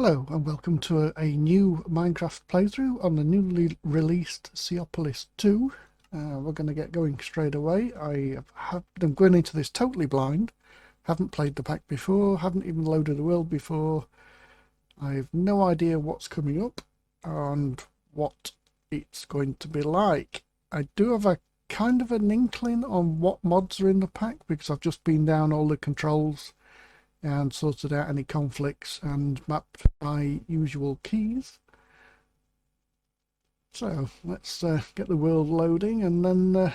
Hello and welcome to a new Minecraft playthrough on the newly released Seapolis 2. We're going to get going straight away. I'm going into this totally blind. Haven't played the pack before, haven't even loaded the world before. I have no idea what's coming up and what it's going to be like. I do have a kind of an inkling on what mods are in the pack because I've just been down all the controls and sorted out any conflicts and mapped my usual keys. So let's get the world loading, and then what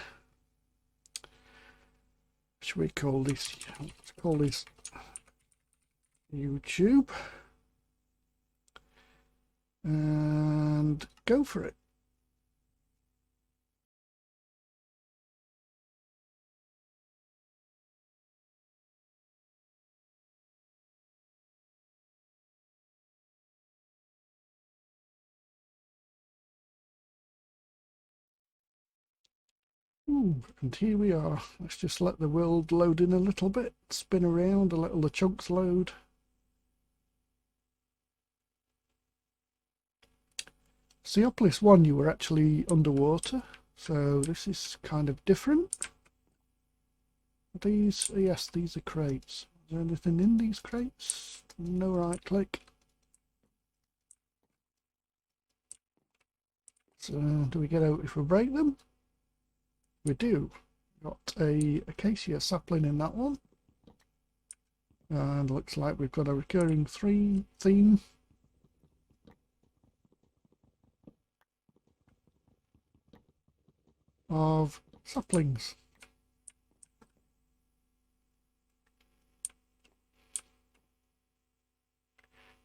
should we call this? Let's call this YouTube and go for it. And here we are. Let's just let the world load in a little bit, spin around, let all the chunks load. Seapolis 1, you were actually underwater, so this is kind of different. These, yes, these are crates. Is there anything in these crates? No, right click. So do we get out if we break them? We do. Got a acacia sapling in that one. And looks like we've got a recurring theme. Of saplings.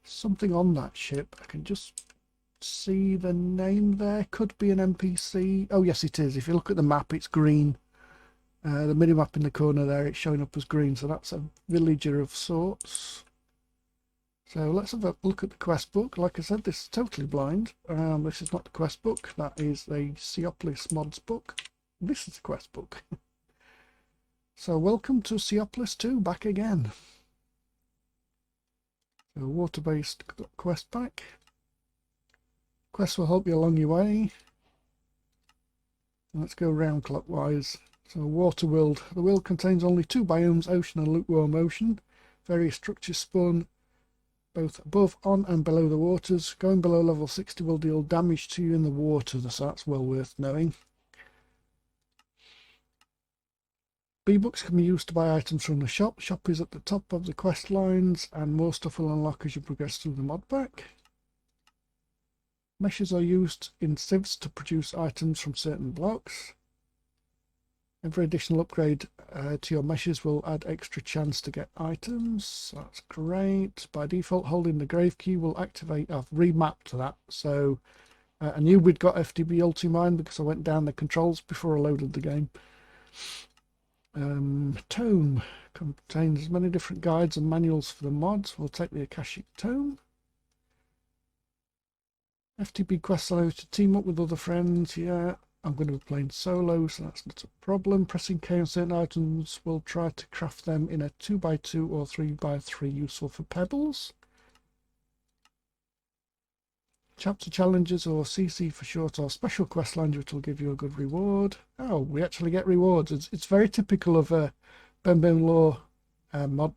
Something on that ship. I can just see the name there. Could be an NPC. Oh yes, it is. If you look at the map, it's green. The mini-map in the corner there, it's showing up as green, so that's a villager of sorts. So let's have a look at the quest book. Like I said, this is totally blind. This is not the quest book. That is a Seapolis mods book. This is the quest book. So welcome to Seapolis 2, back again. So water-based quest pack. Quests will help you along your way. Let's go round clockwise. So water world. The world contains only two biomes, ocean and lukewarm ocean. Various structures spawn both above, on and below the waters. Going below level 60 will deal damage to you in the water, so that's well worth knowing. B-books can be used to buy items from the shop. Shop is at the top of the quest lines, and more stuff will unlock as you progress through the mod pack. Meshes are used in sieves to produce items from certain blocks. Every additional upgrade to your meshes will add extra chance to get items. That's great. By default, holding the grave key will activate. I've remapped that, so I knew we'd got FTB Ultimine because I went down the controls before I loaded the game. Tome contains many different guides and manuals for the mods. We'll take the Akashic Tome. FTB quests allow you to team up with other friends. Yeah, I'm going to be playing solo, so that's not a problem. Pressing K on certain items will try to craft them in a 2x2 or 3x3, useful for pebbles. Chapter challenges, or CC for short, or special quest lines, which will give you a good reward. Oh, we actually get rewards. It's very typical of a Benbenlaw mod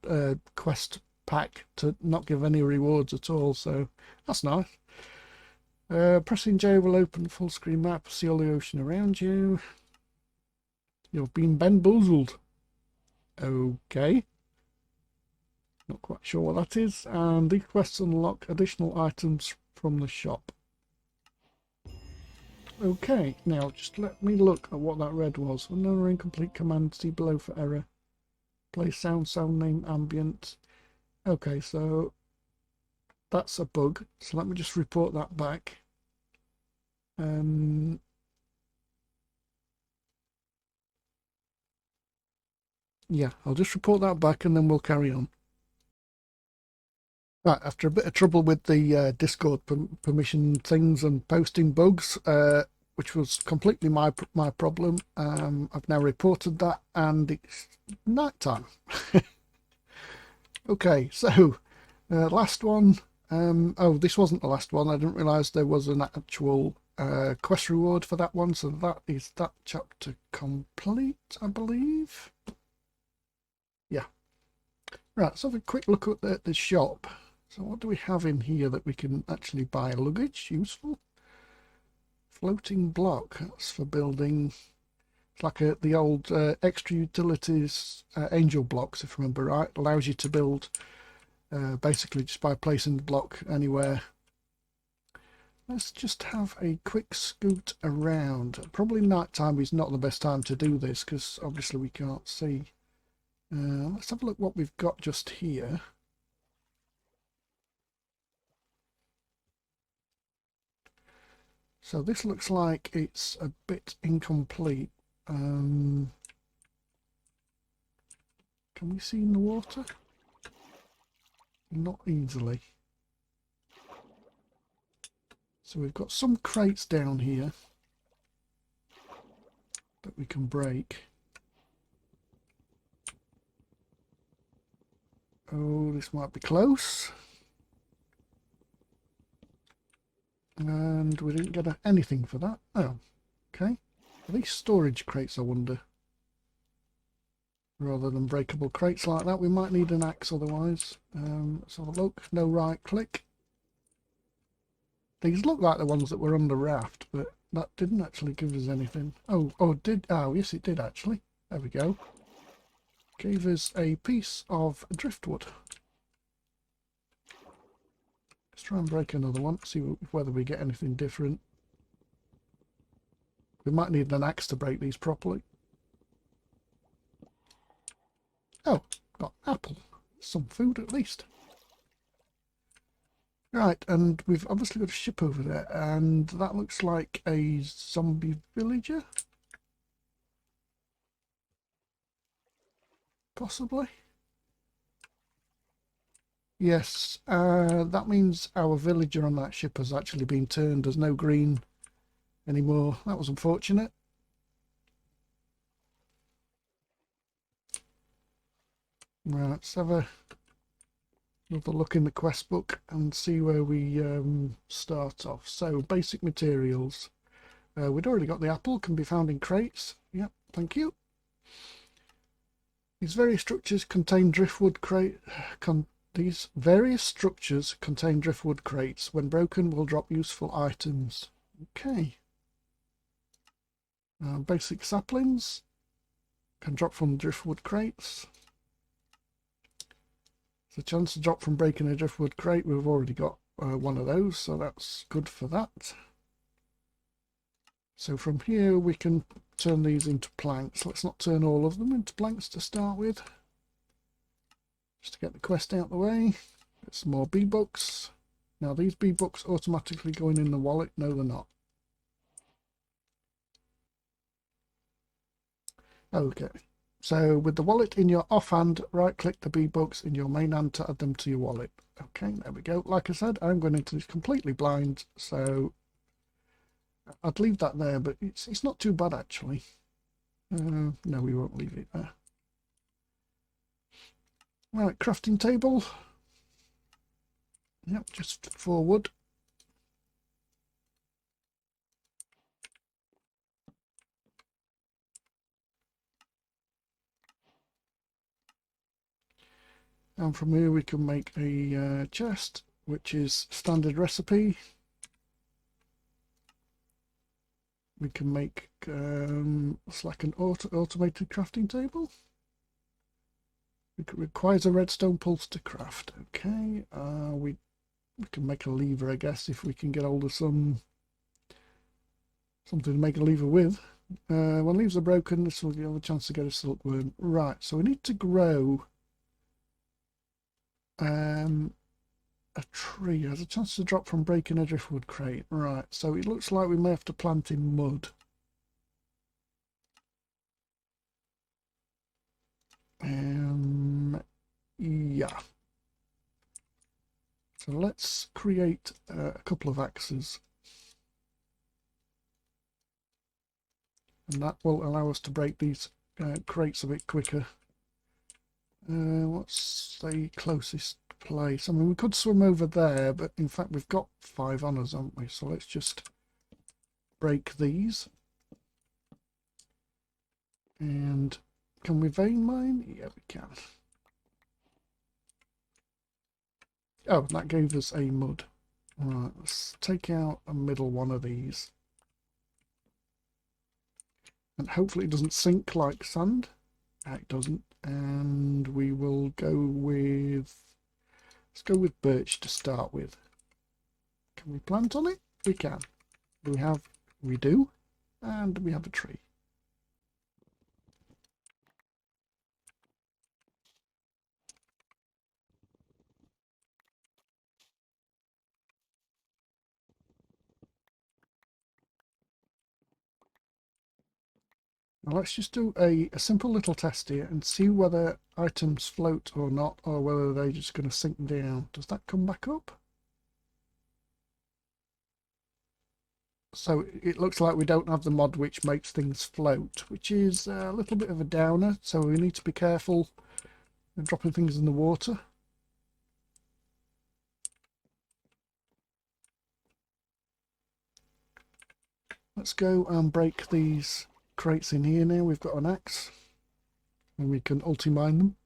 quest pack to not give any rewards at all, so that's nice. Pressing J will open the full screen map, see all the ocean around you. You've been bamboozled. Okay. Not quite sure what that is. And these quests unlock additional items from the shop. Okay, now just let me look at what that red was. Another incomplete command, see below for error. Play sound name ambient. Okay, so that's a bug. So let me just report that back. Yeah, I'll just report that back and then we'll carry on. Right, after a bit of trouble with the Discord permission things and posting bugs, which was completely my problem, I've now reported that and it's night time. Okay, so last one, Oh, this wasn't the last one. I didn't realise there was an actual quest reward for that one, so that is that chapter complete, I believe. Yeah. Right, let's have a quick look at the shop. So what do we have in here that we can actually buy? Luggage, useful. Floating block, that's for building. It's like the old extra utilities angel blocks, if I remember right. Allows you to build basically just by placing the block anywhere. Let's just have a quick scoot around. Probably night time is not the best time to do this because obviously we can't see. Let's have a look what we've got just here. So this looks like it's a bit incomplete. Can we see in the water? Not easily. So we've got some crates down here that we can break. Oh, this might be close. And we didn't get anything for that. Oh, okay. Are these storage crates, I wonder? Rather than breakable crates like that, we might need an axe otherwise. Let's have a look. No right click. These look like the ones that were on the raft, but that didn't actually give us anything. Oh, did. Oh, yes, it did actually. There we go. Gave us a piece of driftwood. Let's try and break another one, see whether we get anything different. We might need an axe to break these properly. Oh, got an apple. Some food at least. Right, and we've obviously got a ship over there, and that looks like a zombie villager. Possibly. Yes, that means our villager on that ship has actually been turned. There's no green anymore. That was unfortunate. Right, let's have another look in the quest book and see where we start off. So, basic materials. We'd already got the apple, can be found in crates. Yep, thank you. These various structures contain driftwood These various structures contain driftwood crates. When broken, will drop useful items. Okay. Basic saplings can drop from driftwood crates. The chance to drop from breaking a driftwood crate, we've already got one of those, so that's good for that. So from here we can turn these into planks. Let's not turn all of them into planks to start with. Just to get the quest out the way. Get some more B-books. Now these B-books automatically going in the wallet. No, they're not. Okay. So with the wallet in your offhand, right click the B-books in your main hand to add them to your wallet. Okay, there we go. Like I said, I'm going into this completely blind, so I'd leave that there, but it's not too bad actually. No, we won't leave it there. Right, crafting table. Yep, just 4 wood. And from here we can make a chest, which is standard recipe. We can make it's like an automated crafting table. It requires a redstone pulse to craft. Okay, we can make a lever, I guess, if we can get hold of something to make a lever with. When leaves are broken, this will give you a chance to get a silkworm. Right, so we need to grow a tree. It has a chance to drop from breaking a driftwood crate. Right, so it looks like we may have to plant in mud. Yeah. So let's create a couple of axes. And that will allow us to break these crates a bit quicker. What's the closest place. I mean, we could swim over there, but in fact we've got 5 on us, haven't we? So let's just break these. And can we vein mine? Yeah, we can. Oh, that gave us a mud. Right, let's take out a middle one of these. And hopefully it doesn't sink like sand. It doesn't. And we will go with... Let's go with birch to start with. Can we plant on it? We can. Do we have... We do. And we have a tree. Now let's just do a simple little test here and see whether items float or not, or whether they're just going to sink down. Does that come back up? So it looks like we don't have the mod which makes things float, which is a little bit of a downer, so we need to be careful of dropping things in the water. Let's go and break these crates in here now. We've got an axe and we can ulti-mine them.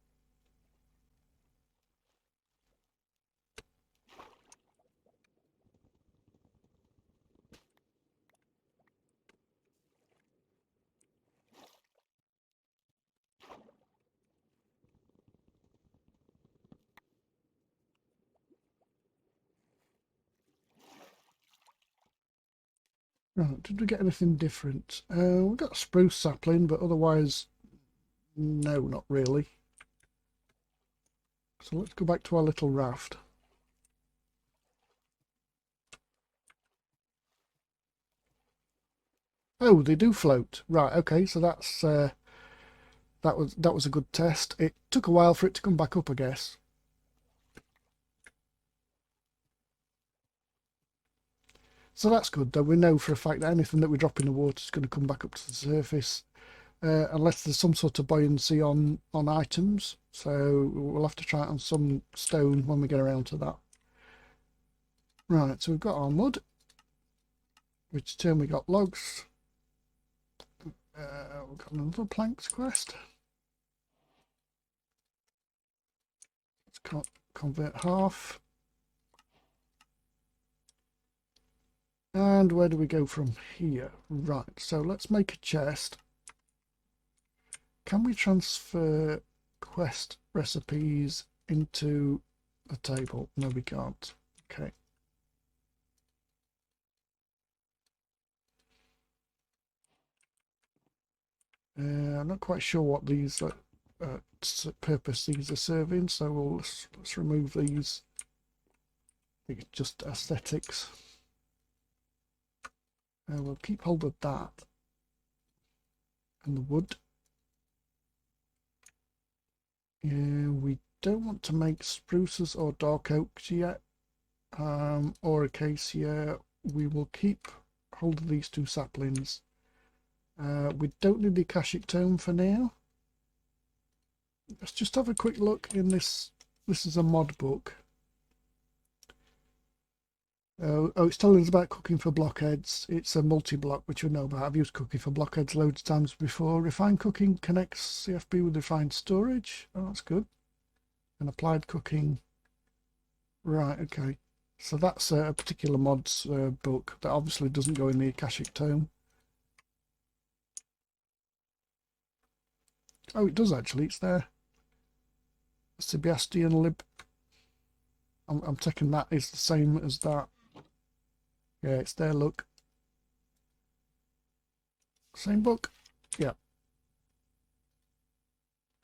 Right, did we get anything different? We got a spruce sapling, but otherwise, no, not really. So let's go back to our little raft. Oh, they do float. Right, okay, so that's that was a good test. It took a while for it to come back up, I guess. So that's good, though. We know for a fact that anything that we drop in the water is going to come back up to the surface, unless there's some sort of buoyancy on items. So we'll have to try it on some stone when we get around to that. Right, so we've got our mud, which turn we got logs. We've got another planks quest. Let's convert half. And where do we go from here? Right, so let's make a chest. Can we transfer quest recipes into a table? No, we can't. Okay. I'm not quite sure what these purpose these are serving, so let's remove these. I think it's just aesthetics. We'll keep hold of that and the wood. We don't want to make spruces or dark oaks yet, or acacia. We will keep hold of these 2 saplings. We don't need the Akashic Tome for now. Let's just have a quick look in this. This is a mod book. Oh, it's telling us about cooking for blockheads. It's a multi-block, which we know about. I've used cooking for blockheads loads of times before. Refined cooking connects CFB with refined storage. Oh, that's good. And applied cooking. Right, okay. So that's a particular mod's book that obviously doesn't go in the Akashic Tome. Oh, it does actually. It's there. Sebastian Lib. I'm taking that is the same as that. Yeah, it's there, look. Same book? Yeah.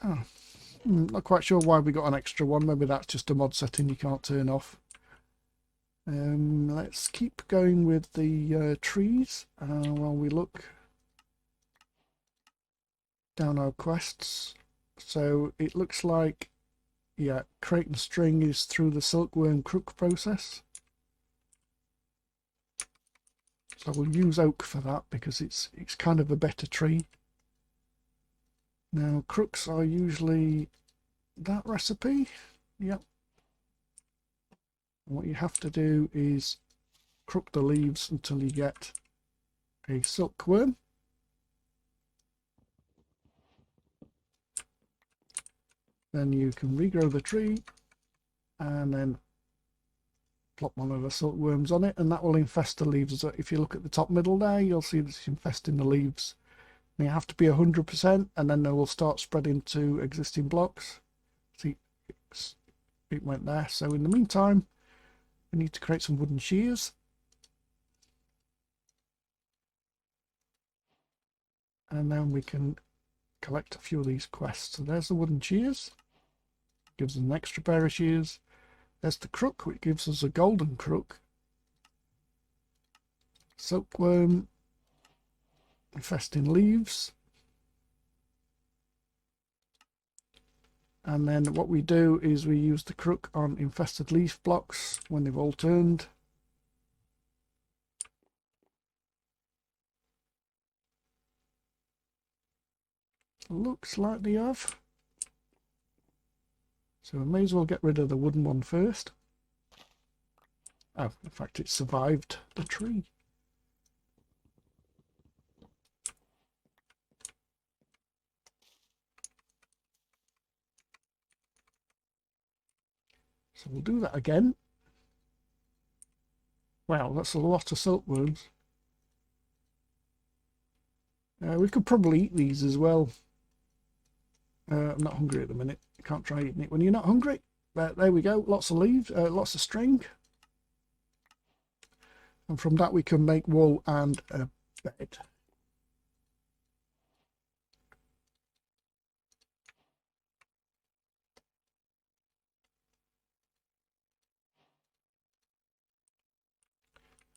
Oh, not quite sure why we got an extra one. Maybe that's just a mod setting you can't turn off. Let's keep going with the trees while we look down our quests. So it looks like, yeah, crate and string is through the silkworm crook process. So we'll use oak for that because it's kind of a better tree. Now crooks are usually that recipe. Yep. And what you have to do is crook the leaves until you get a silkworm. Then you can regrow the tree and then plop one of the silkworms on it, and that will infest the leaves. If you look at the top middle there, you'll see that it's infesting the leaves. And you have to be 100%, and then they will start spreading to existing blocks. See, it went there. So in the meantime, we need to create some wooden shears. And then we can collect a few of these quests. So there's the wooden shears. Gives us an extra pair of shears. There's the crook, which gives us a golden crook. Silkworm. Infesting leaves. And then what we do is we use the crook on infested leaf blocks when they've all turned. Looks like they have. So we may as well get rid of the wooden one first. Oh, in fact, it survived the tree. So we'll do that again. Wow, that's a lot of silkworms. We could probably eat these as well. I'm not hungry at the minute. You can't try eating it when you're not hungry. But there we go. Lots of leaves, lots of string. And from that we can make wool and a bed.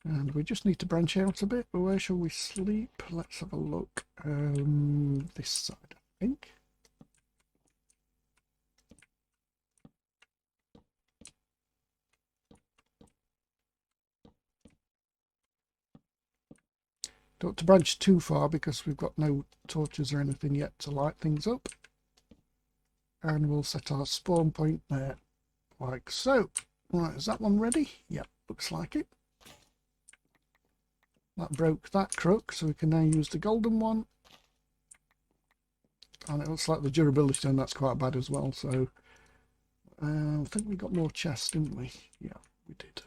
And we just need to branch out a bit. But where shall we sleep? Let's have a look. This side, I think. Don't want to branch too far because we've got no torches or anything yet to light things up. And we'll set our spawn point there, like so. Right, is that one ready? Yep, looks like it. That broke that crook, so we can now use the golden one. And it looks like the durability on that's quite bad as well, so I think we got more chests, didn't we? Yeah, we did.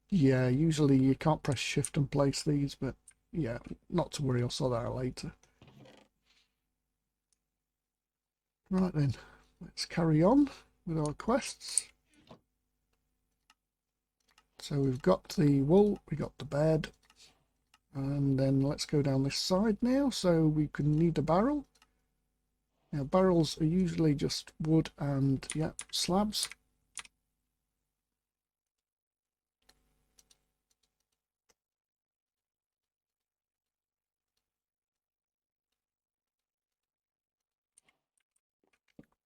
Yeah, usually you can't press shift and place these, but yeah, not to worry, I'll sort that out later. Right then, let's carry on with our quests. So we've got the wool, we got the bed, and then let's go down this side now. So we can need a barrel. Now barrels are usually just wood and yeah, slabs.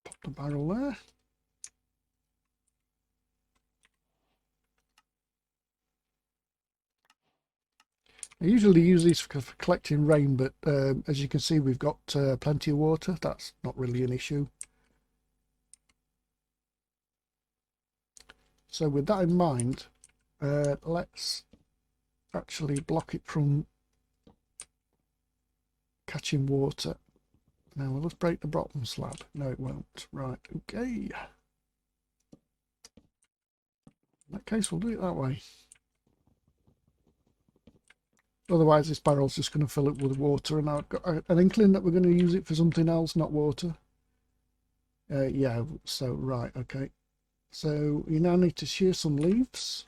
Pop the barrel there. I usually use these for collecting rain, but as you can see, we've got plenty of water. That's not really an issue. So with that in mind, let's actually block it from catching water. Now let's break the bottom slab. No, it won't. Right, okay. In that case, we'll do it that way. Otherwise, this barrel's just going to fill it with water, and I've got an inkling that we're going to use it for something else, not water. Yeah, so, right, okay. So, you now need to shear some leaves.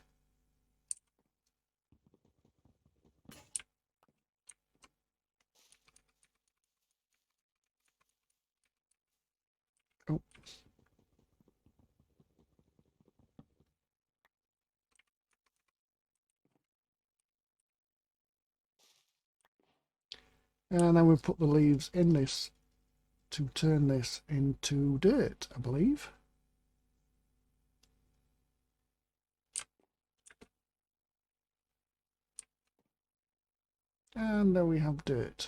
Oh. And then we'll put the leaves in this to turn this into dirt, I believe. And then we have dirt.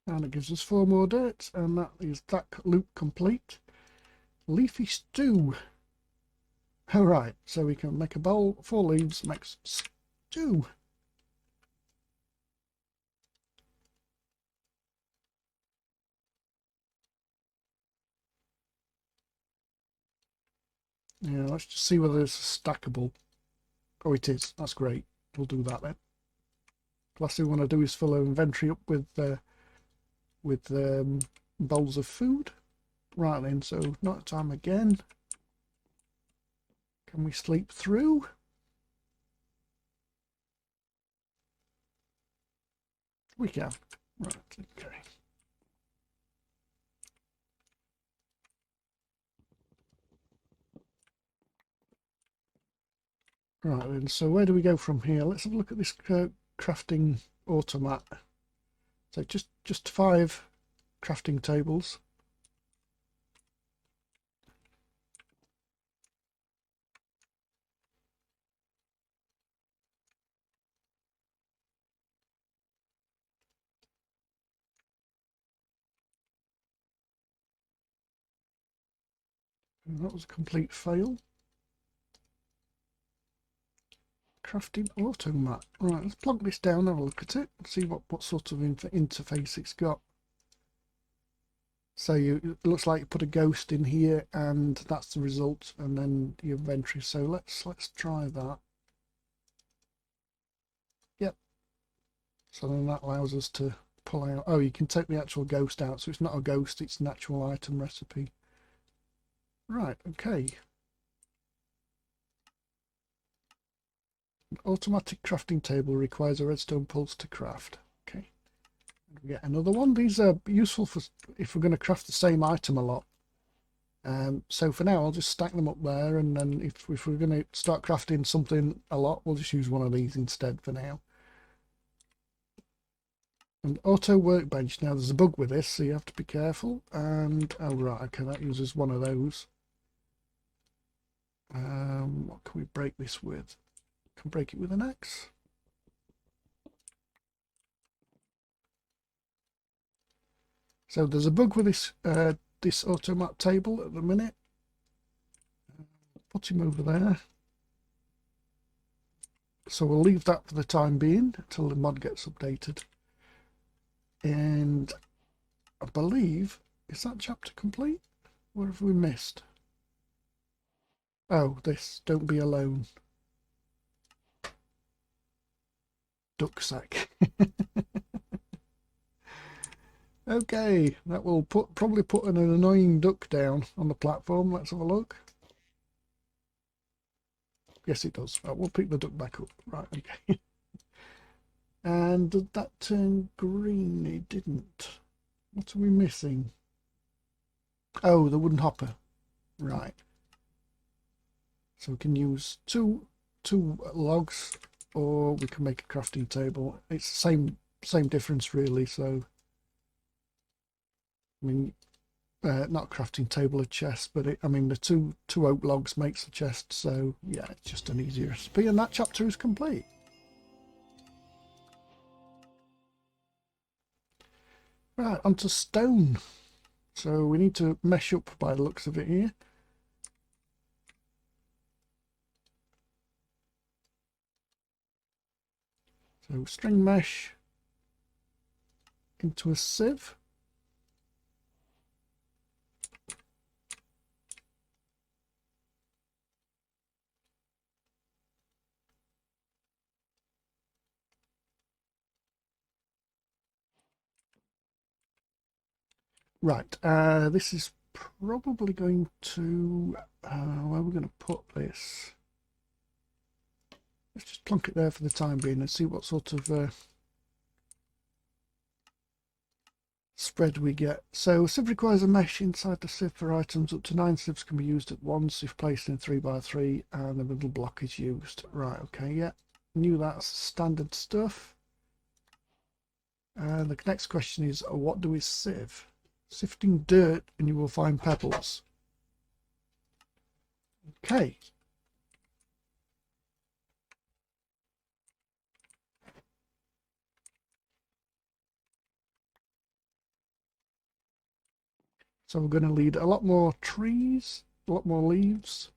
And it gives us 4 more dirt, and that is that loop complete. Leafy stew. Alright, so we can make a bowl, 4 leaves makes stew. Yeah, let's just see whether it's stackable. Oh, it is. That's great. We'll do that then. Last thing we want to do is fill our inventory up with bowls of food. Right then, so night time again. Can we sleep through? We can. Right, okay. Right then, so where do we go from here? Let's have a look at this crafting automat. So just 5 crafting tables. And that was a complete fail. Crafting automat. Right, let's plug this down, have a look at it, see what sort of interface it's got. So it looks like you put a ghost in here, and that's the result, and then the inventory. So let's try that. Yep. So then that allows us to pull out. Oh, you can take the actual ghost out, so it's not a ghost; it's an actual item recipe. Right. Okay. An automatic crafting table requires a redstone pulse to craft. Okay. And we get another one. These are useful for if we're going to craft the same item a lot. So for now, I'll just stack them up there, and then if we're going to start crafting something a lot, we'll just use one of these instead for now. And auto workbench. Now there's a bug with this, so you have to be careful. And oh right, okay, that uses one of those. What can we break this with? Can break it with an axe. So there's a bug with this automat table at the minute. Put him over there. So we'll leave that for the time being until the mod gets updated. And I believe, is that chapter complete? What have we missed? Oh, this, don't be alone. Duck sack. Okay, that will probably put an annoying duck down on the platform. Let's have a look. Yes, it does. Right, we'll pick the duck back up. Right, okay. And did that turn green? It didn't. What are we missing? Oh, the wooden hopper. Right. So we can use two logs, or we can make a crafting table. It's the same difference really. So I mean, not crafting table, a chest, but I mean the two oak logs makes the chest. So yeah, it's just an easier recipe, and that chapter is complete. Right, onto stone. So we need to mesh up by the looks of it here. So string mesh into a sieve. Right, this is probably going to, where we're going to put this. Let's just plonk it there for the time being and see what sort of spread we get. So a sieve requires a mesh inside the sieve for items. Up to 9 sieves can be used at once if placed in 3x3 and the middle block is used. Right, okay, yeah. Knew that's standard stuff. And the next question is, what do we sieve? Sifting dirt and you will find pebbles. Okay. So we're going to need a lot more trees, a lot more leaves.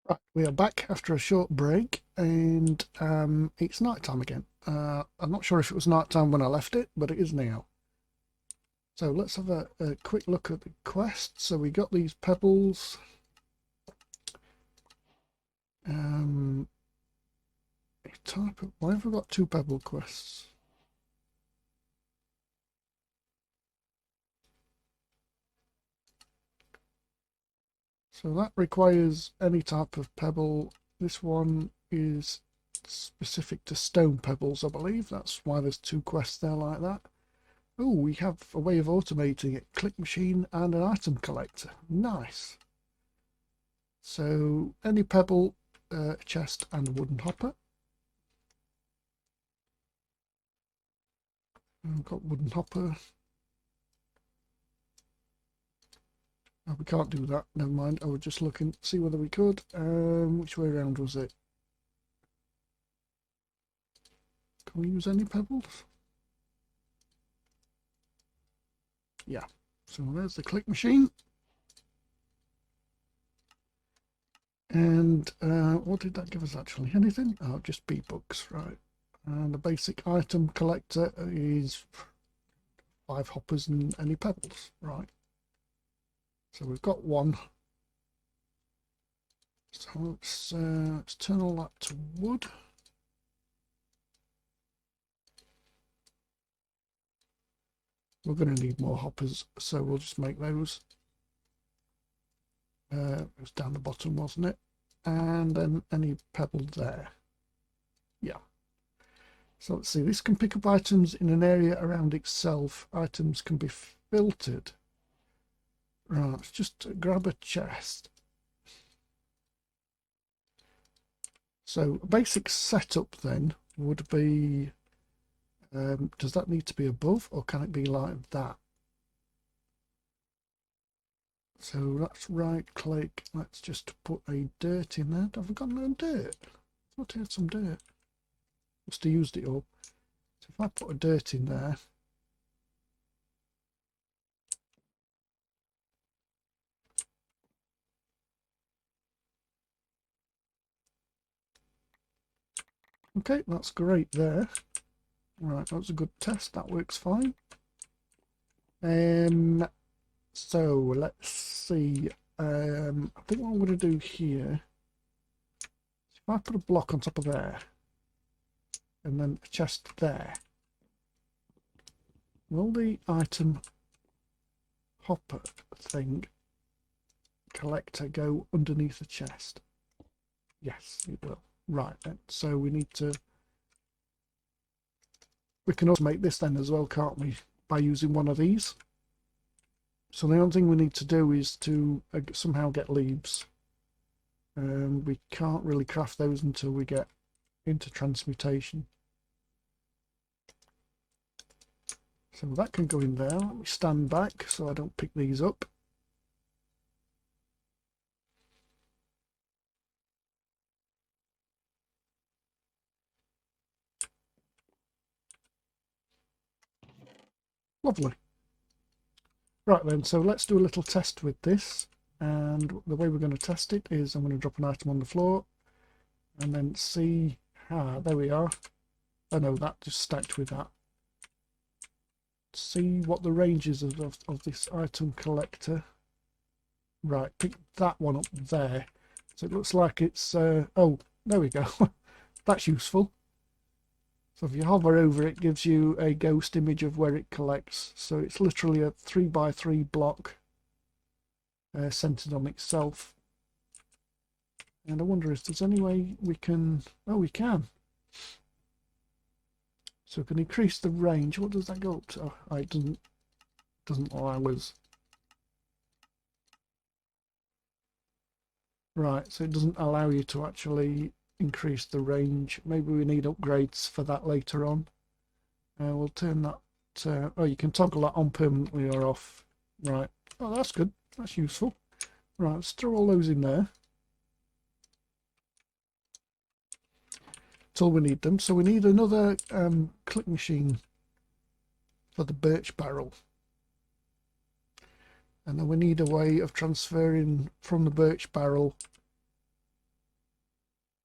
Right, we are back after a short break, and it's night time again. I'm not sure if it was night time when I left it, but it is now. So let's have a quick look at the quest. So we got these pebbles. Why have we got 2 pebble quests? So that requires any type of pebble. This one is specific to stone pebbles, I believe. That's why there's 2 quests there like that. Oh, we have a way of automating it. Click machine and an item collector. Nice. So any pebble, chest and a wooden hopper. I've got wooden hopper. Oh, we can't do that. Never mind. I was just looking to see whether we could. Which way around was it? Can we use any pebbles? Yeah. So there's the click machine. And what did that give us actually? Anything? Oh, just B-books, right. And the basic item collector is 5 hoppers and any pebbles, right. So we've got 1. So let's turn all that to wood. We're going to need more hoppers, so we'll just make those. It was down the bottom, wasn't it? And then any pebble there. Yeah. So let's see, this can pick up items in an area around itself. Items can be filtered. Right, let's just grab a chest. So a basic setup then would be, does that need to be above or can it be like that? So let's right click, let's just put a dirt in there. Have we got no dirt? I thought I had some dirt. Must have used it all. So if I put a dirt in there, okay, that's great there. Right, that was a good test, that works fine. So let's see. I think what I'm going to do here, if I put a block on top of there, and then a chest there, will the item hopper thing collector go underneath the chest? Yes, it will. Right then, so we can automate this then as well, can't we, by using one of these? So the only thing we need to do is to somehow get leaves. We can't really craft those until we get into transmutation. So that can go in there. Let me stand back so I don't pick these up. Lovely. Right then, so let's do a little test with this. And the way we're going to test it is I'm going to drop an item on the floor and then see. There we are. Oh no, that just stacked with that. See what the range is of this item collector. Right, pick that one up there. So it looks like it's, oh, there we go. That's useful. So if you hover over it, it gives you a ghost image of where it collects. So it's literally a 3x3 block centered on itself. And I wonder if there's any way we can, oh, we can. So we can increase the range. What does that go up to? Oh, it doesn't allow us. Right, so it doesn't allow you to actually increase the range. Maybe we need upgrades for that later on. We'll turn that. Oh, you can toggle that on permanently or off. Right. Oh, that's good. That's useful. Right, let's throw all those in there till we need them. So we need another click machine for the birch barrel. And then we need a way of transferring from the birch barrel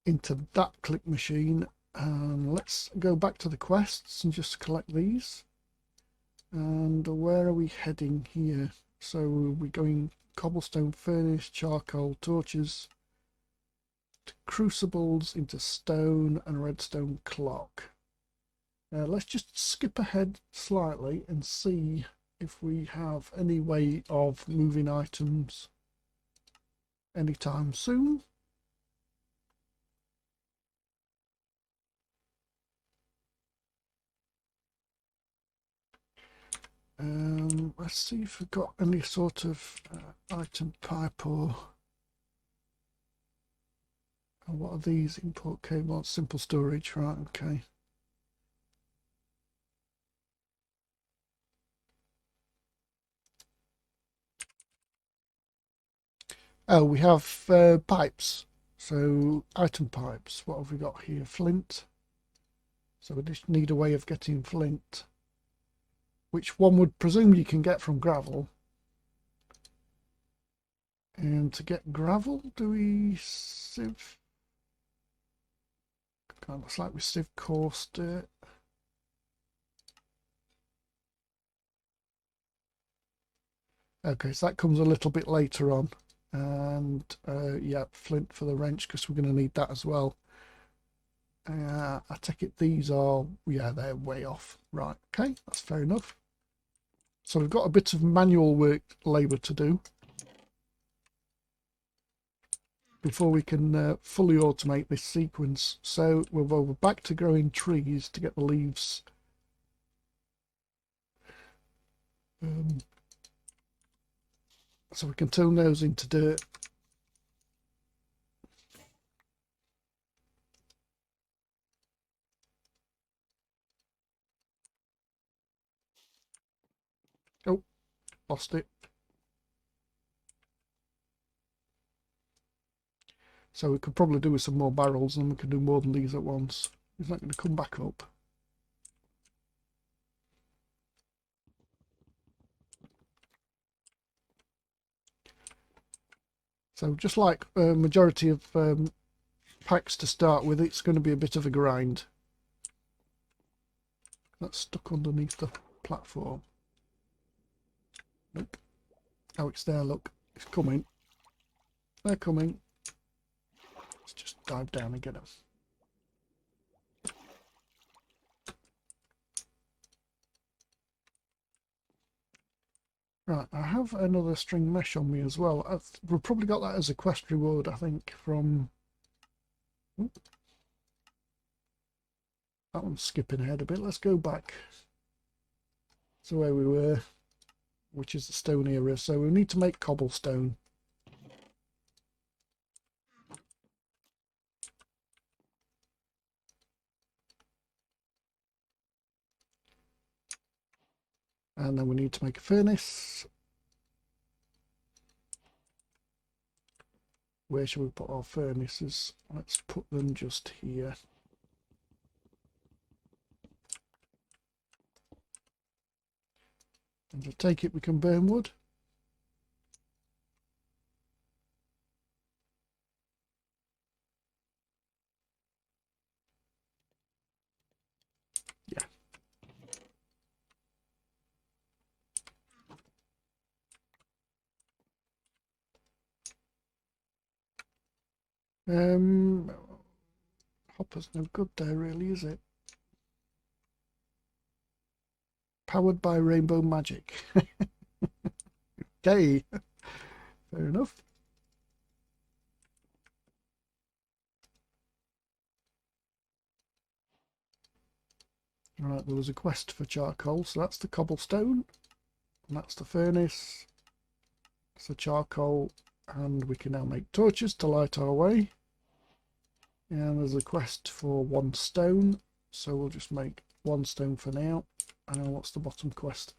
into that click machine. And let's go back to the quests and just collect these. And where are we heading here? So we're going cobblestone furnace, charcoal, torches, to crucibles, into stone and redstone clock. Let's just skip ahead slightly and see if we have any way of moving items anytime soon. Let's see if we've got any sort of item pipe or what are these? Import cable, simple storage, right? Okay. Oh, we have pipes. So item pipes. What have we got here? Flint. So we just need a way of getting flint, which one would presume you can get from gravel. And to get gravel, do we sieve? Kind of looks like we sieve coarse dirt. Okay, so that comes a little bit later on. And yeah, flint for the wrench because we're going to need that as well. I take it these are, yeah, they're way off. Right, okay, that's fair enough. So we've got a bit of manual work labour to do before we can fully automate this sequence. So we're back to growing trees to get the leaves. So we can turn those into dirt. Oh, lost it. So we could probably do with some more barrels, and we can do more than these at once. Is that going to come back up? So just like a majority of packs to start with, it's going to be a bit of a grind. That's stuck underneath the platform. Nope. Oh, it's there, look. It's coming. They're coming. Let's just dive down and get them. Right, I have another string mesh on me as well. We've probably got that as a quest reward, I think, from... Oop. That one's skipping ahead a bit. Let's go back to where we were, which is the stone area. So we need to make cobblestone. And then we need to make a furnace. Where should we put our furnaces? Let's put them just here. And to take it, we can burn wood. Yeah. Hopper's no good there, really, is it? Powered by rainbow magic. Okay, fair enough. Right, there was a quest for charcoal, so that's the cobblestone, and that's the furnace. It's the charcoal, and we can now make torches to light our way. And there's a quest for 1 stone, so we'll just make 1 stone for now. And what's the bottom quest?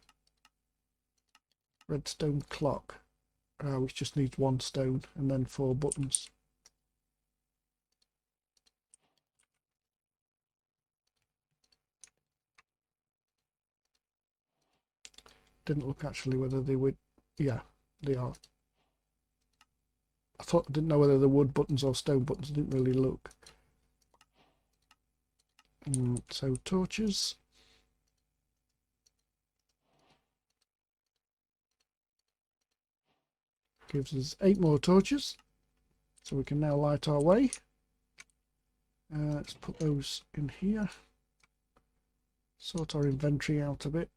Redstone clock, which just needs 1 stone and then 4 buttons. Didn't look actually whether they would. Yeah, they are. I didn't know whether they're wood buttons or stone buttons. Didn't really look. So torches. Gives us 8 more torches. So we can now light our way. Let's put those in here. Sort our inventory out a bit.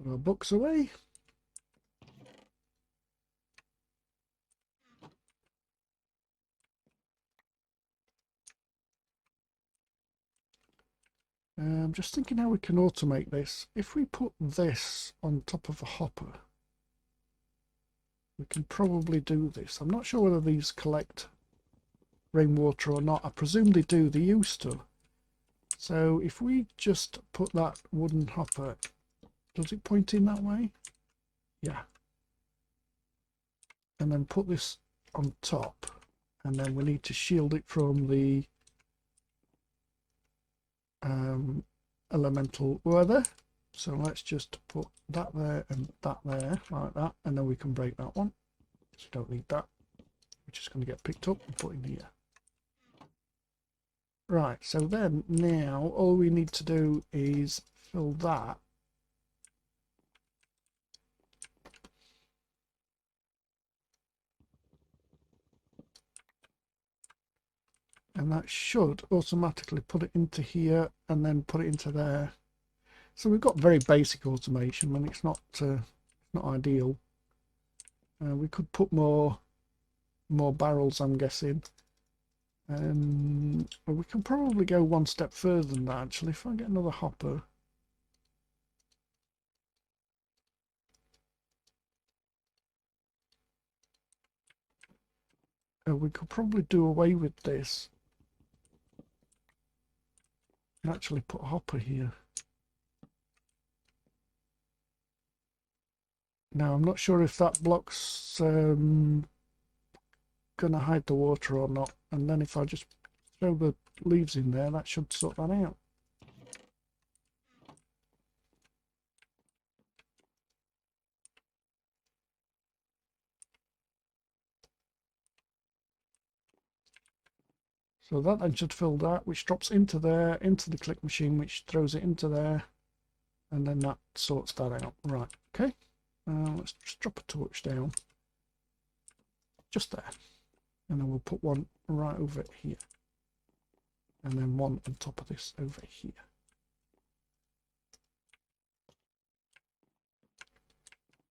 Put our books away. I'm just thinking how we can automate this. If we put this on top of a hopper, we can probably do this. I'm not sure whether these collect rainwater or not. I presume they do. They used to. So if we just put that wooden hopper, does it point in that way? Yeah. And then put this on top, and then we need to shield it from the elemental weather. So let's just put that there and that there, like that, and then we can break that one. So we don't need that, which is going to get picked up and put in here. Right, so then now all we need to do is fill that. And that should automatically put it into here and then put it into there. So we've got very basic automation, and it's not ideal. We could put more barrels, I'm guessing. But we can probably go 1 step further than that, actually. If I get another hopper. We could probably do away with this and actually put a hopper here. Now, I'm not sure if that block's going to hide the water or not. And then if I just throw the leaves in there, that should sort that out. So that then should fill that, which drops into there, into the click machine, which throws it into there. And then that sorts that out. Right, okay. Let's just drop a torch down. Just there. And then we'll put one right over here. And then one on top of this over here.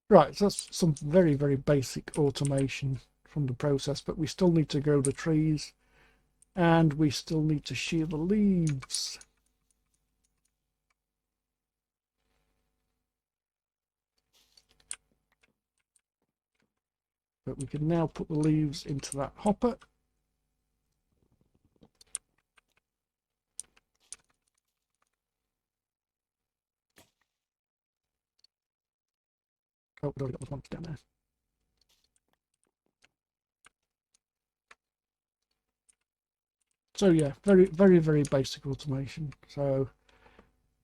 Right, so that's some very, very basic automation from the process, but we still need to grow the trees and we still need to shear the leaves. But we can now put the leaves into that hopper. Oh, we've already got the ones down there. So yeah, very, very, very basic automation. So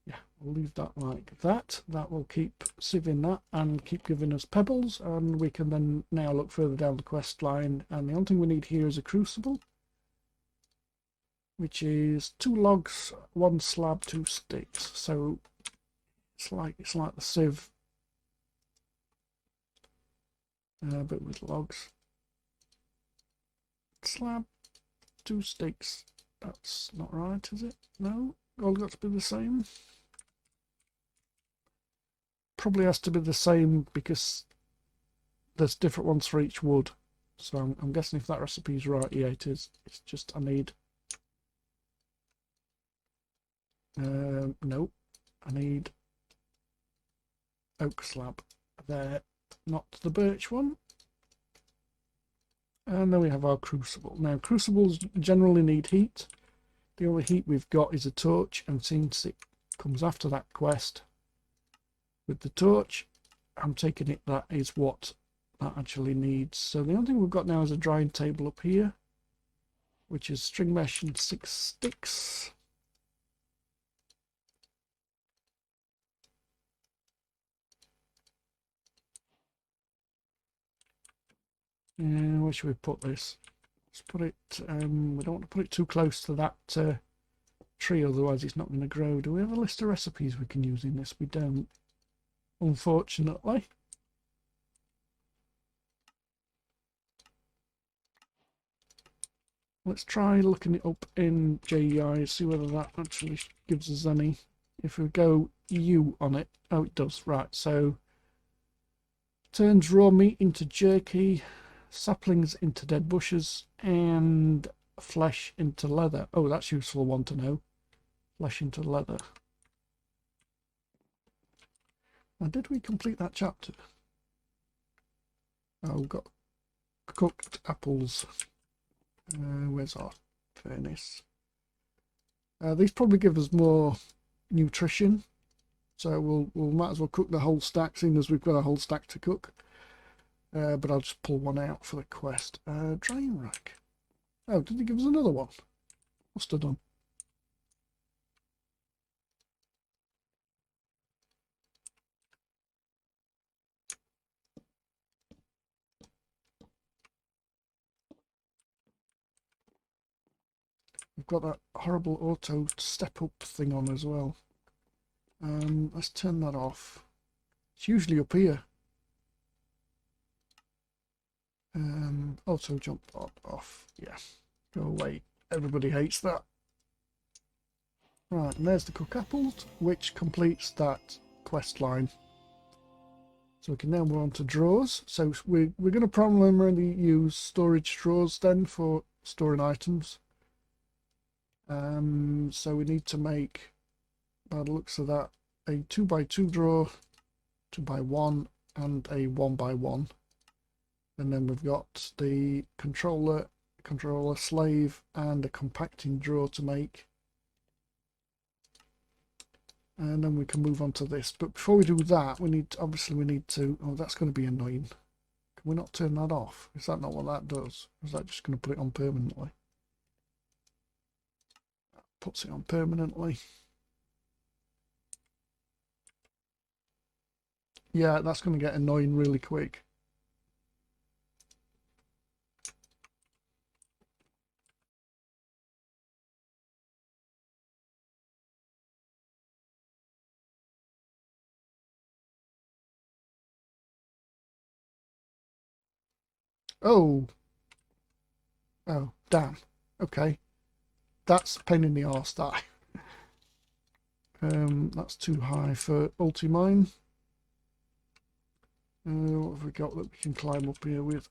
yeah, we'll leave that like that. That will keep sieving that and keep giving us pebbles, and we can then now look further down the quest line. And the only thing we need here is a crucible, which is 2 logs, 1 slab, 2 sticks. So it's like the sieve, but with logs. Slab, 2 sticks. That's not right, is it? No, all got to be the same. probably has to be the same because there's different ones for each wood. So I'm guessing if that recipe is right, yeah, it is. It's just I need... no, I need oak slab there, not the birch one. And then we have our crucible. Now, crucibles generally need heat. The only heat we've got is a torch, and since it comes after that quest with the torch, I'm taking it that is what that actually needs. So the only thing we've got now is a drying table up here, which is string mesh and 6 sticks. And where should we put this? Let's put it, we don't want to put it too close to that tree, otherwise it's not going to grow. Do we have a list of recipes we can use in this? We don't, unfortunately. Let's try looking it up in JEI, see whether that actually gives us any. If we go U on it, oh, it does, right. So turns raw meat into jerky, saplings into dead bushes, and flesh into leather. Oh, that's a useful one to know. Flesh into leather. Now, did we complete that chapter? Oh, we've got cooked apples. Where's our furnace? These probably give us more nutrition, so we'll might as well cook the whole stack, seeing as we've got a whole stack to cook. But I'll just pull one out for the quest. Drying rack. Oh, did he give us another one? Must have done. We've got that horrible auto step up thing on as well. Let's turn that off. It's usually up here. Auto jump off. Yeah, go away. Everybody hates that. Right, and there's the cook apples, which completes that quest line. So we can now move on to drawers. So we're going to primarily use storage drawers then for storing items. So we need to make, by the looks of that, a 2x2 drawer, 2x1, and a 1x1. And then we've got the controller slave, and a compacting drawer to make. And then we can move on to this. But before we do that, we need to, oh, that's going to be annoying. Can we not turn that off? Is that not what that does? Or is that just going to put it on permanently? That puts it on permanently. Yeah, that's going to get annoying really quick. Oh, damn. Okay, that's a pain in the arse. That. That's too high for ulti-mine. What have we got that we can climb up here with?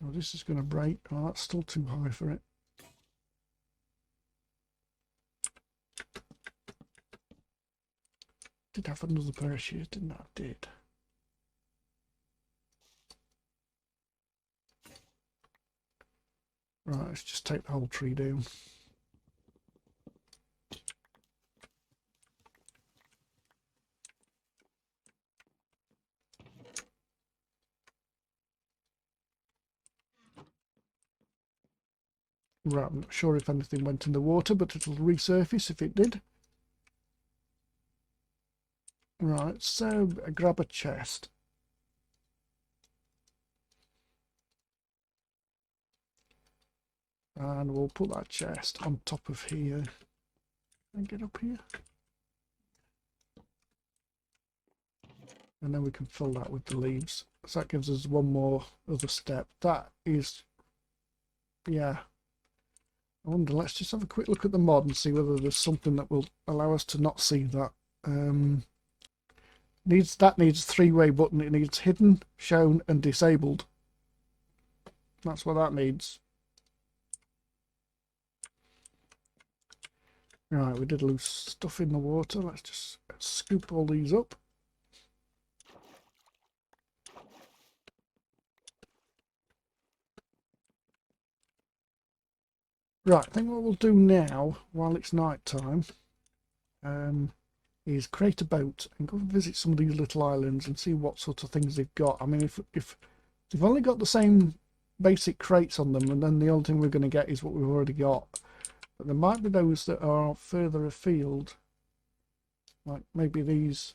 Oh, this is going to break. Oh, that's still too high for it. Did have another pair of shears, didn't I? I did. Right, let's just take the whole tree down. Right, I'm not sure if anything went in the water, but it'll resurface if it did. Right, so grab a chest. And we'll put that chest on top of here. And get up here. And then we can fill that with the leaves. So that gives us one more other step. That is, yeah. I wonder, let's just have a quick look at the mod and see whether there's something that will allow us to not see that. Needs a three-way button. It needs hidden, shown, and disabled. That's what that needs. Right, we did lose stuff in the water. Let's just scoop all these up. Right, I think what we'll do now, while it's night time, is create a boat and go and visit some of these little islands and see what sort of things they've got. I mean, if they've only got the same basic crates on them, and then the only thing we're going to get is what we've already got. But there might be those that are further afield, like maybe these,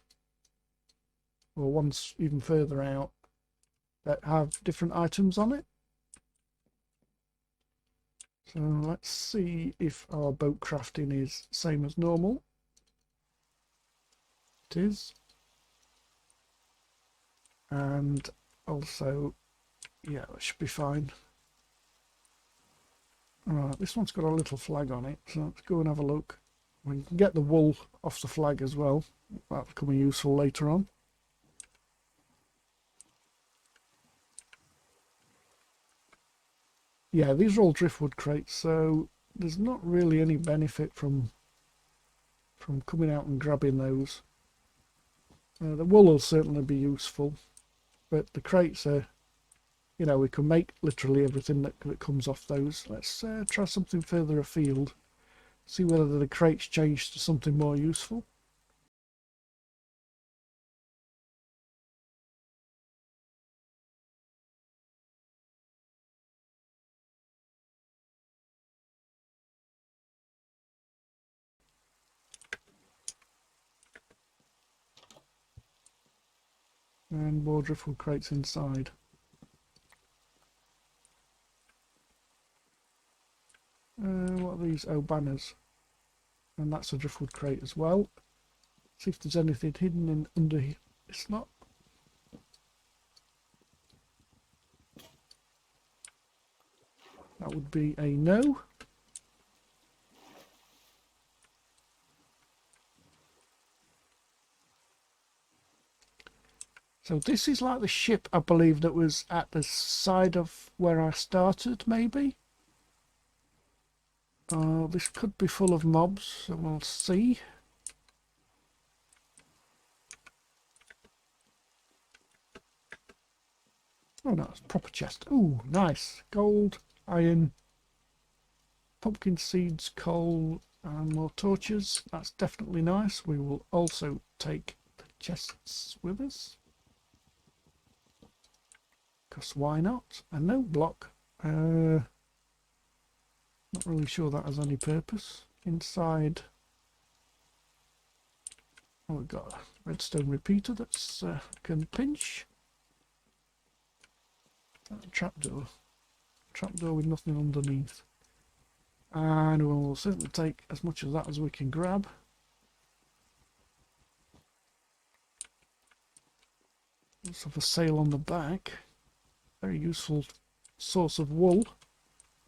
or ones even further out, that have different items on it. So let's see if our boat crafting is same as normal. It is. And also, yeah, that should be fine. Alright, this one's got a little flag on it, so let's go and have a look. We can get the wool off the flag as well. That'll become useful later on. Yeah, these are all driftwood crates, so there's not really any benefit from coming out and grabbing those. The wool will certainly be useful, but the crates are, you know, we can make literally everything that comes off those. Let's try something further afield, see whether the crates change to something more useful. And more driftwood crates inside. What are these? Oh, banners. And that's a driftwood crate as well. See if there's anything hidden in under here. It's not. That would be a no. So this is like the ship, I believe, that was at the side of where I started, maybe. This could be full of mobs, so we'll see. Oh no, it's a proper chest. Ooh, nice. Gold, iron, pumpkin seeds, coal, and more torches. That's definitely nice. We will also take the chests with us, because why not? And no block. Not really sure that has any purpose. Inside, oh, we've got a redstone repeater that's can pinch. Trapdoor with nothing underneath. And we'll certainly take as much of that as we can grab. Let's have a sail on the back. Very useful source of wool.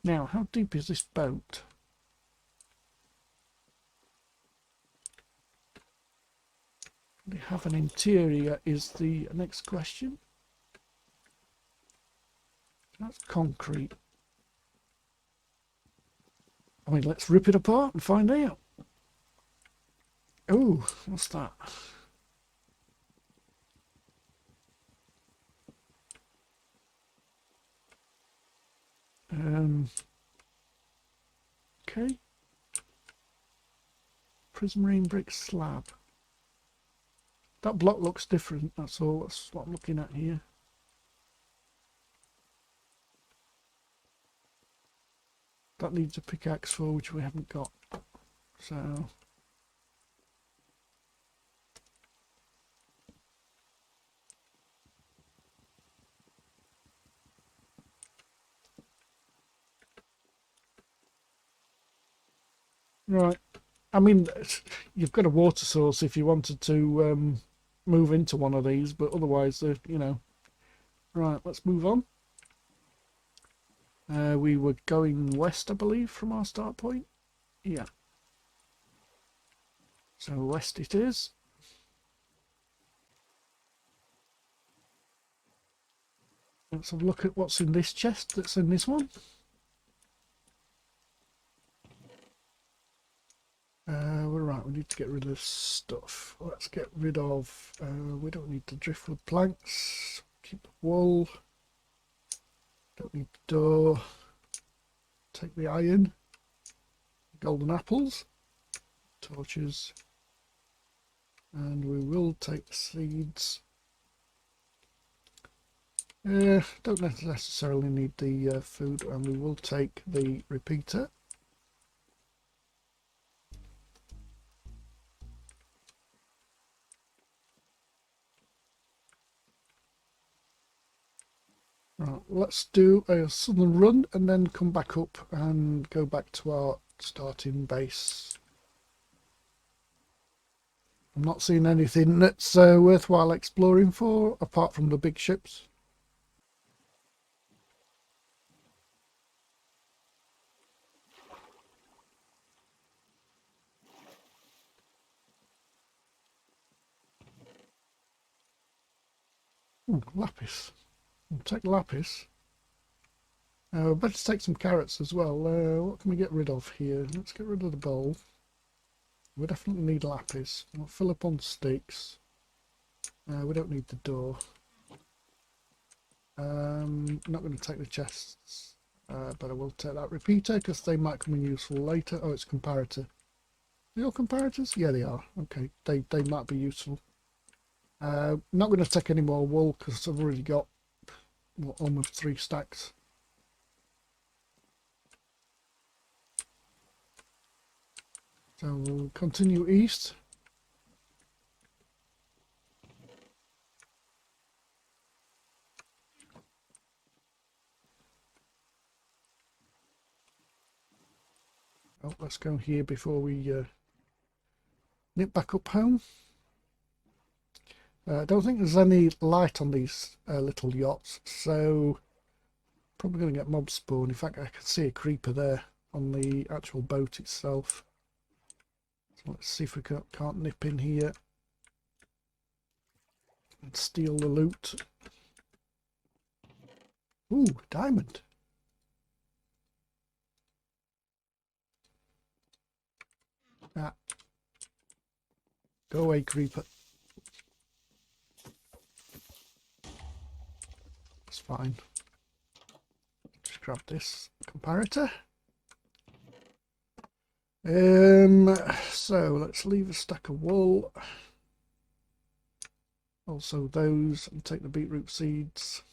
Now, how deep is this boat? Do they have an interior is the next question. That's concrete. I mean, let's rip it apart and find out. Oh, what's that? Okay. Prismarine brick slab. That block looks different, that's all. That's what I'm looking at here. That needs a pickaxe for, which we haven't got. So right. I mean, you've got a water source if you wanted to move into one of these, but otherwise, you know. Right, let's move on. We were going west, I believe, from our start point. Yeah. So west it is. Let's have a look at what's in this chest that's in this one. We're right, we need to get rid of stuff. Let's get rid of, we don't need the driftwood planks. Keep the wool. Don't need the door. Take the iron. Golden apples. Torches. And we will take the seeds. Don't necessarily need the food, and we will take the repeater. Right, let's do a southern run and then come back up and go back to our starting base. I'm not seeing anything that's worthwhile exploring for, apart from the big ships. Ooh, lapis. We'll take lapis. Better take some carrots as well. What can we get rid of here? Let's get rid of the bowl. We definitely need lapis. We'll fill up on sticks. We don't need the door. Not going to take the chests, but I will take that repeater because they might come in useful later. Oh, it's comparator. Are they all comparators? Yeah, they are. Okay, they might be useful. Not going to take any more wool because I've already got almost 3 stacks. So we'll continue east. Oh, let's go here before we nip back up home. I don't think there's any light on these little yachts, so probably going to get mob spawn. In fact, I can see a creeper there on the actual boat itself. So let's see if we can't nip in here and steal the loot. Ooh, diamond. Ah. Go away, creeper. That's fine. Just grab this comparator. So let's leave a stack of wool. Also those, and take the beetroot seeds.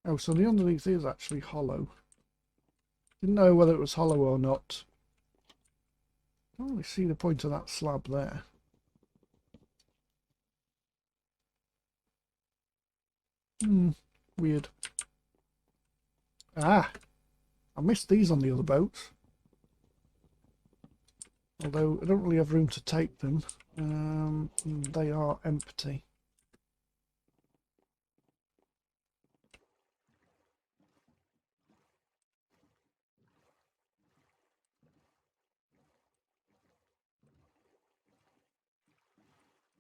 Oh, so the underneath is actually hollow. Didn't know whether it was hollow or not. I don't really see the point of that slab there. Weird. Ah, I missed these on the other boats. Although I don't really have room to take them. They are empty.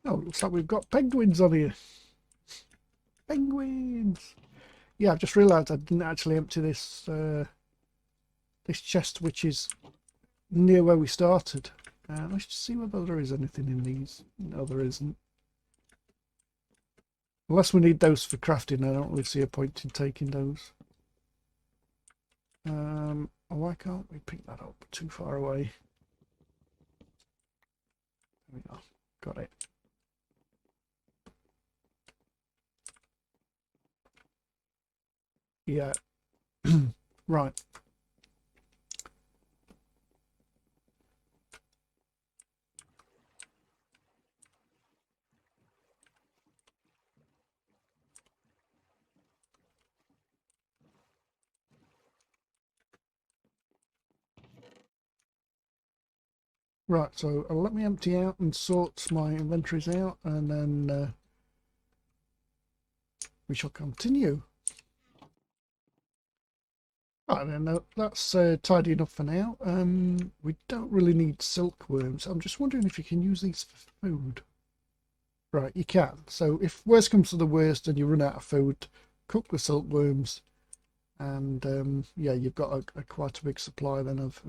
Oh, looks like we've got penguins on here. Penguins! Yeah, I've just realised I didn't actually empty this this chest, which is near where we started. Let's just see whether there is anything in these. No, there isn't. Unless we need those for crafting, I don't really see a point in taking those. Why can't we pick that up? Too far away. There we go. Got it. Yeah. Right. Right, so let me empty out and sort my inventories out, and then we shall continue. Right then, that's tidy enough for now. We don't really need silkworms. I'm just wondering if you can use these for food. Right, you can. So if worst comes to the worst and you run out of food, cook the silkworms, and yeah, you've got a quite a big supply then of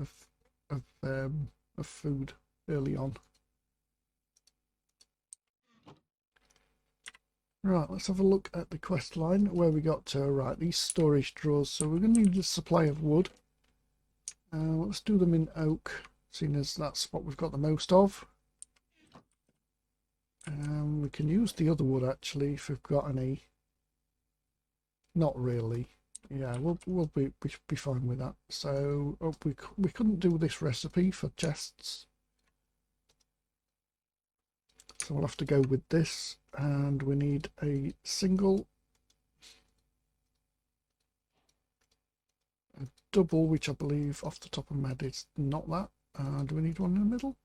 food early on. Right, let's have a look at the quest line where we got to. Right, these storage drawers. So we're going to need a supply of wood. Let's do them in oak, seeing as that's what we've got the most of. We can use the other wood actually if we've got any. Not really. Yeah, we'll be fine with that. So we couldn't do this recipe for chests, so we'll have to go with this, and we need a single, a double, which I believe off the top of my head is not that. Do we need one in the middle?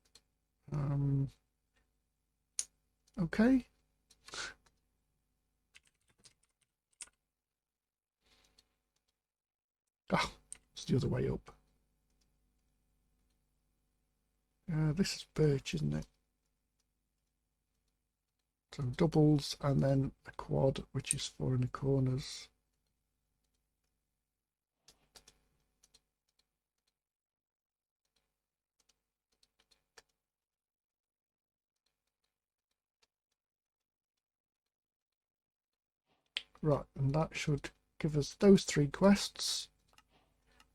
Okay. Ah, it's the other way up. This is birch, isn't it? So doubles and then a quad, which is 4 in the corners. Right, and that should give us those 3 quests.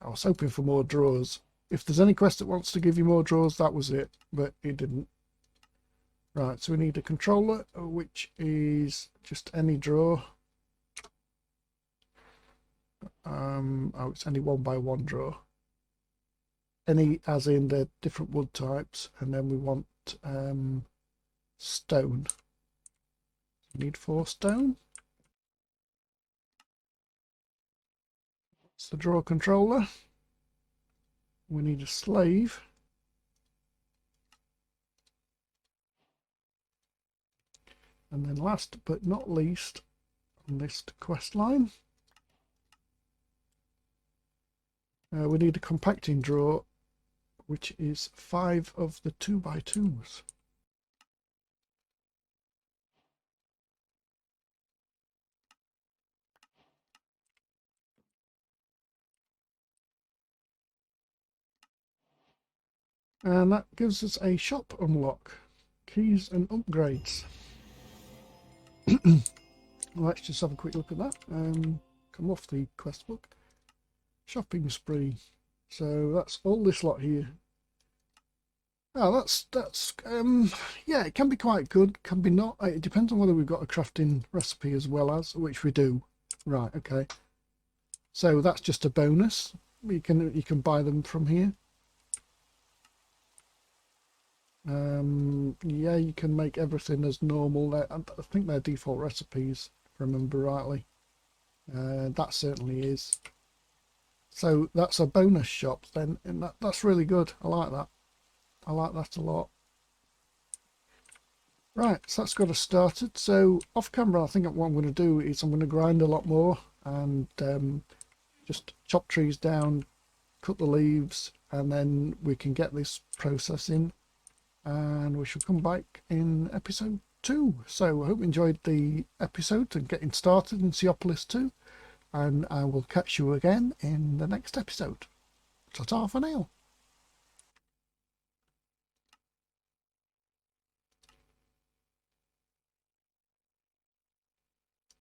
I was hoping for more drawers. If there's any quest that wants to give you more drawers, that was it, but it didn't. Right, so we need a controller, which is just any drawer. Oh, it's any 1x1 drawer. Any as in the different wood types, and then we want stone. We need 4 stone. It's the drawer controller. We need a slave. And then last but not least on this quest line, we need a compacting drawer, which is 5 of the 2x2s. And that gives us a shop unlock. Keys and upgrades. Let's just have a quick look at that. Come off the quest book. Shopping spree. So that's all this lot here. Oh, that's yeah, it can be quite good, can be not. It depends on whether we've got a crafting recipe as well as, which we do. Right, okay. So that's just a bonus. You can buy them from here. Yeah, you can make everything as normal. I think they're default recipes, if I remember rightly. That certainly is. So that's a bonus shop then, and that's really good. I like that. I like that a lot. Right, so that's got us started. So off camera, I think what I'm going to do is I'm going to grind a lot more and just chop trees down, cut the leaves, and then we can get this process in, and we shall come back in episode 2. So I hope you enjoyed the episode and getting started in Seapolis 2, and I will catch you again in the next episode. Ta-ta for now.